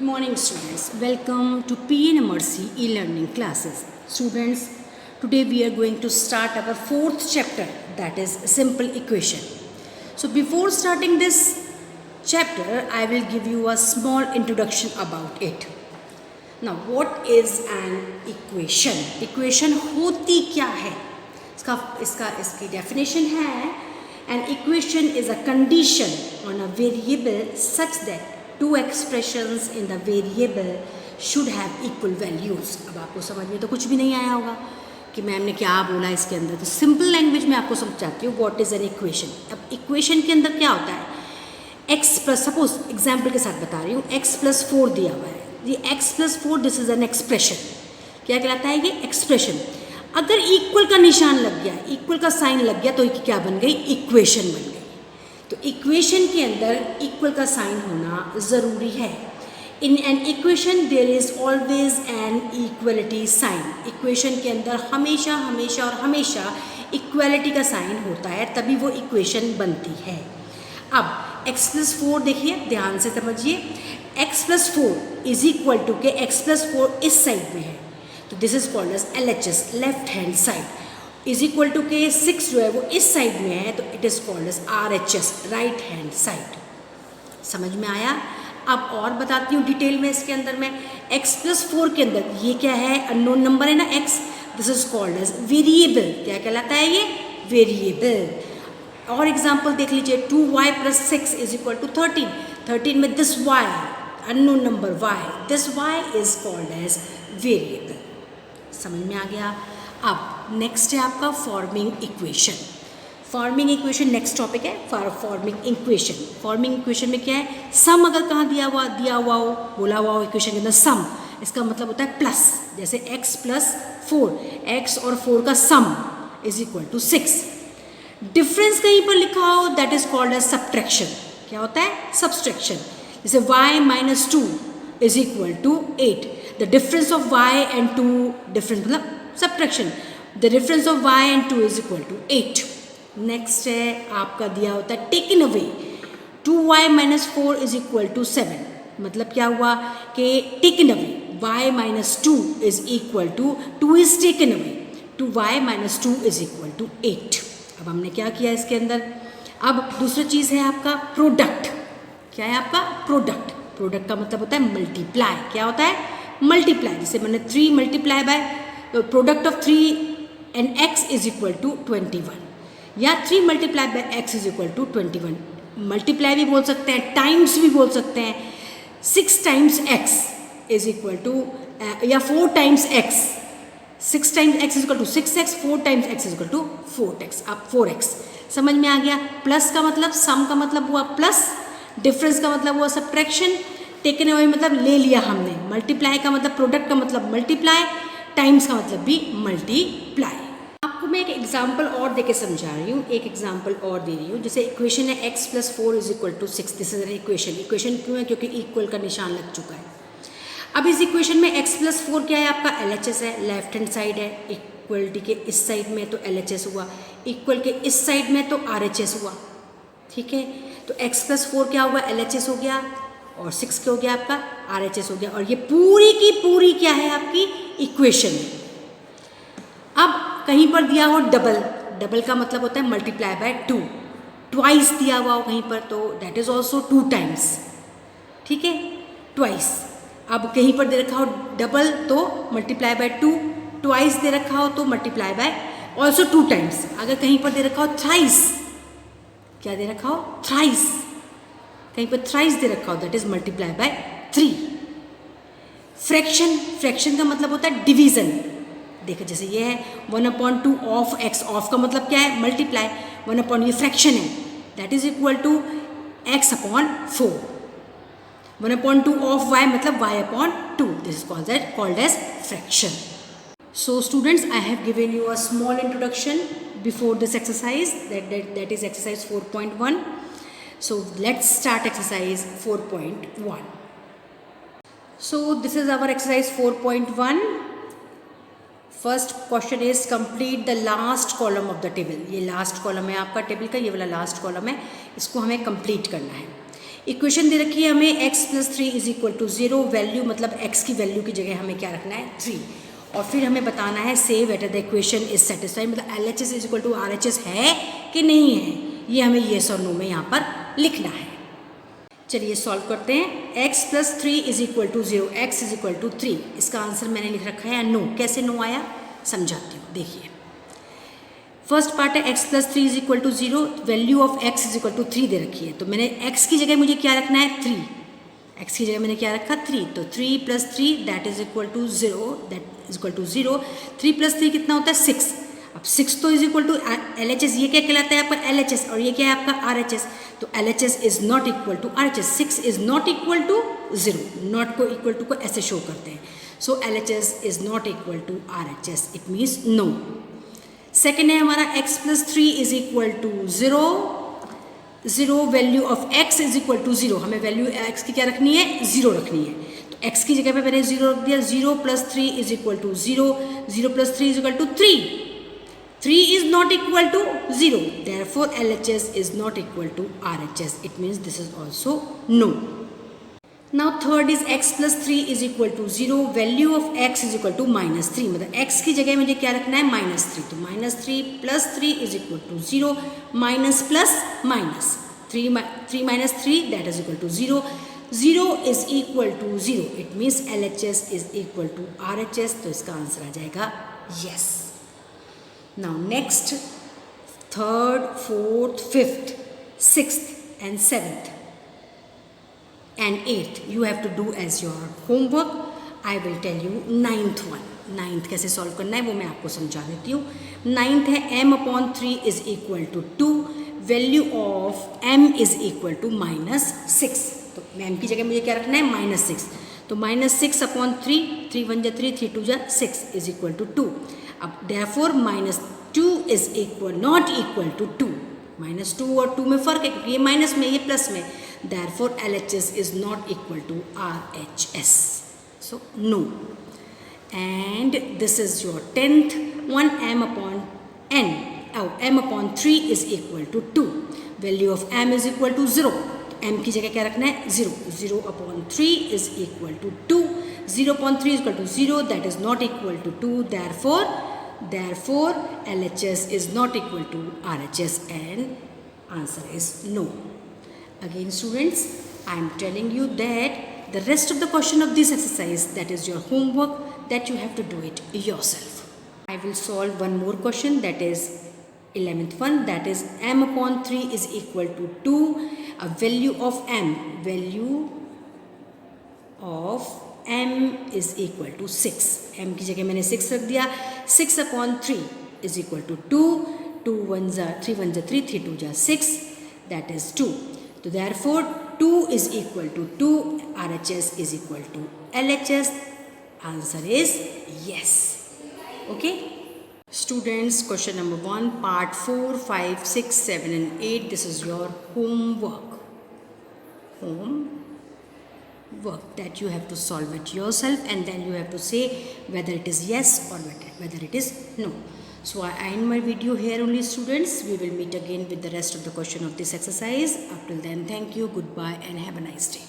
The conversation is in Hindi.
morning students, welcome to PNMRC e-learning classes. Students, today we are going to start our fourth chapter, that is simple equation. So before starting this chapter, I will give you a small introduction about it. Now what is an equation? Equation होती क्या है? इसकी definition है, an equation is a condition on a variable such that two expressions in the variable should have equal values. अब आपको समझ में तो कुछ भी नहीं आया होगा कि मैम ने क्या बोला इसके अंदर, तो सिंपल लैंग्वेज में आपको समझाती हूँ व्हाट इज़ एन इक्वेशन. अब इक्वेशन के अंदर क्या होता है, x प्लस, सपोज एग्जाम्पल के साथ बता रही हूँ, x+4 दिया हुआ है, ये x+4 this is an expression. क्या कहलाता है ये एक्सप्रेशन. अगर इक्वल का निशान लग गया, इक्वल का साइन लग गया, तो क्या बन गई, इक्वेशन बन गई. तो इक्वेशन के अंदर इक्वल का साइन होना ज़रूरी है. In an equation there is always an equality sign. Equation के अंदर हमेशा हमेशा और हमेशा इक्वलिटी का साइन होता है, तभी वो इक्वेशन बनती है. अब x+4 देखिए, ध्यान से समझिए, x+4 इज इक्वल टू के x+4 इस साइड में है, तो this is called as LHS, left hand side. Is equal to के 6 जो है वो इस साइड में है, तो it is called as RHS, right hand side. समझ में आया. अब और बताती हूँ डिटेल में इसके अंदर में. x+4 के अंदर ये क्या है, अननोन नंबर है ना x, this is called as variable. क्या कहलाता है ये, वेरिएबल. और एग्जाम्पल देख लीजिए, 2y + 6 इज इक्वल टू 13. 13 में this y, unknown number y, this y is called as variable. समझ में आ गया. अब नेक्स्ट है आपका forming equation. Forming equation next topic है. Forming equation. फॉर्मिंग इक्वेशन में क्या है, सम अगर कहाँ दिया हुआ हो, बोला हुआ हो इक्वेशन के अंदर सम, इसका मतलब होता है प्लस. जैसे x+4, x और 4 का sum is equal to 6. Difference कहीं पर लिखा हो, that is called as subtraction. क्या होता है, सब्ट्रैक्शन. जैसे y - 2 is equal to 8. The difference of y and 2, difference मतलब subtraction, the difference of y and 2 is equal to 8. Next है आपका दिया होता है taken away. 2y - 4 is equal to 7. मतलब क्या हुआ कि taken away, y - 2 is equal to 2 is taken away, 2y - 2 is equal to 8. अब हमने क्या किया इसके अंदर. अब दूसरी चीज़ है आपका प्रोडक्ट. क्या है आपका प्रोडक्ट. प्रोडक्ट का मतलब होता है मल्टीप्लाई. क्या होता है, मल्टीप्लाई. जैसे मैंने 3 multiply by product of 3 and x is equal to 21, या 3 multiply by x is equal to 21. Multiply भी बोल सकते हैं, टाइम्स भी बोल सकते हैं. 6 times x is equal to, या 4 times x, 6 times x is equal to 6x, 4 times x is equal to 4x. अब 4x समझ में आ गया. प्लस का मतलब, सम का मतलब हुआ प्लस, डिफरेंस का मतलब हुआ सब्ट्रैक्शन, टेकन अवे मतलब ले लिया हमने, मल्टीप्लाई का मतलब, प्रोडक्ट का मतलब मल्टीप्लाई, टाइम्स का मतलब भी मल्टीप्लाई. आपको मैं एक एग्जांपल और देके समझा रही हूँ, एक एग्जांपल और दे रही हूँ. जैसे इक्वेशन है x+4 is equal to 6. This is an equation. Equation क्यों है, क्योंकि इक्वल का निशान लग चुका है. अब इस इक्वेशन में x+4 क्या है आपका, LHS है, लेफ्ट हैंड साइड है. इक्वलिटी के इस साइड में तो LHS हुआ, इक्वल के इस साइड में तो RHS हुआ. ठीक है, तो x+4 क्या हुआ, LHS हो गया, और 6 क्या हो गया आपका, RHS हो गया. और ये पूरी की पूरी क्या है आपकी इक्वेशन. अब कहीं पर दिया हो डबल, डबल का मतलब होता है मल्टीप्लाई बाय 2. ट्वाइस दिया हुआ हो कहीं पर, तो दैट इज ऑल्सो 2 टाइम्स. ठीक है, ट्वाइस. अब कहीं पर दे रखा हो डबल तो मल्टीप्लाई बाय 2, ट्वाइस दे रखा हो तो मल्टीप्लाई बाय ऑल्सो 2 टाइम्स. अगर कहीं पर दे रखा हो थ्राइस, क्या दे रखा हो, थ्राइस, कहीं पर थ्राइस दे रखा हो, that is multiply by 3. Fraction, fraction का मतलब होता है डिवीजन. देखो जैसे ये है 1/2 ऑफ x, ऑफ का मतलब क्या है, मल्टीप्लाई, 1/, ये फ्रैक्शन है, that is equal to x/4. 1/2 of y मतलब y/2. This is called as fraction. So students, I have given you a small introduction before this exercise, that is exercise 4.1. So let's start exercise 4.1. So this is our exercise 4.1. First question is complete the last column of the table. ये last column है आपका टेबल का, ये वाला last column है, इसको हमें complete करना है. इक्वेशन दे रखी है हमें x + 3 = 0, वैल्यू मतलब x की वैल्यू की जगह हमें क्या रखना है 3, और फिर हमें बताना है से whether the equation is satisfied, मतलब LHS = RHS है कि नहीं है, ये हमें येस और नो में यहाँ पर लिखना है। चलिए सॉल्व करते हैं। x + 3 = 0, x = 3, इसका आंसर मैंने लिख रखा है नो। कैसे नो आया समझाती हूँ, देखिए। फर्स्ट पार्ट है x + 3 = 0, वैल्यू ऑफ x = 3 दे रखी है, तो मैंने x की जगह मुझे क्या रखना है 3, x की जगह मैंने क्या रखा 3, तो 3 + 3 that is equal to 0, that is equal to 0, 3 + 3 कितना होता है 6, अब 6 तो इज इक्वल टू LHS, ये क्या कहलाता है आपका LHS, और ये क्या है आपका RHS, तो LHS is not equal to RHS, 6 is not equal to 0, not को इक्वल टू को ऐसे शो करते हैं, so LHS is not equal to RHS, it means no. Second है हमारा x + 3 = 0, 0 वैल्यू ऑफ x = 0, हमें वैल्यू x की क्या रखनी है 0 रखनी है, तो x की जगह पे मैंने 0 रख दिया, 0 + 3 = 0, 0 + 3 = 3, 3 is not equal to 0, therefore LHS is not equal to RHS, it means this is also no. Now third is x + 3 = 0, value of x = -3, मतलब x की जगह मुझे क्या रखना है -3, तो -3 + 3 = 0, minus plus minus, 3 - 3 that is equal to 0, 0 is equal to 0, it means LHS is equal to RHS, तो इसका आंसर आ जाएगा yes. Now next, third, fourth, fifth, sixth and seventh and 8th you have to do as your homework. I will tell you ninth one. Ninth कैसे सॉल्व करना है वो मैं आपको समझा देती हूँ। नाइन्थ है m/3 is equal to 2, value of m is equal to -6, तो m की जगह मुझे क्या रखना है -6, तो -6/3, 3 1 3, 3 2 6 इज इक्वल टू 2। अब therefore -2 is equal not equal to 2, -2 और 2 में फ़र्क है क्योंकि ये माइनस में ये प्लस में, therefore LHS is not equal to RHS, so no. And this is your 10th one, m/n, m/3 is equal to 2, value of m is equal to 0, m की जगह क्या रखना है 0, 0/3 is equal to 2, 0/3 is equal to 0, that is not equal to 2, therefore LHS is not equal to RHS and answer is no. Again students, I am telling you that the rest of the question of this exercise, that is your homework, that you have to do it yourself. I will solve one more question, that is 11th one, that is m/3 is equal to 2, a value of m is equal to 6, m की जगह मैंने 6 रख दिया, 6/3 is equal to 2, 2 1 3 1 3, 3 2 6, that is 2. So therefore 2 is equal to 2, RHS is equal to LHS, answer is yes. Okay students, question number 1, part 4, 5, 6, 7 and 8, this is your homework that you have to solve it yourself, and then you have to say whether it is yes or whether it is no. So I end my video here only students. We will meet again with the rest of the question of this exercise. Up till then, thank you, goodbye and have a nice day.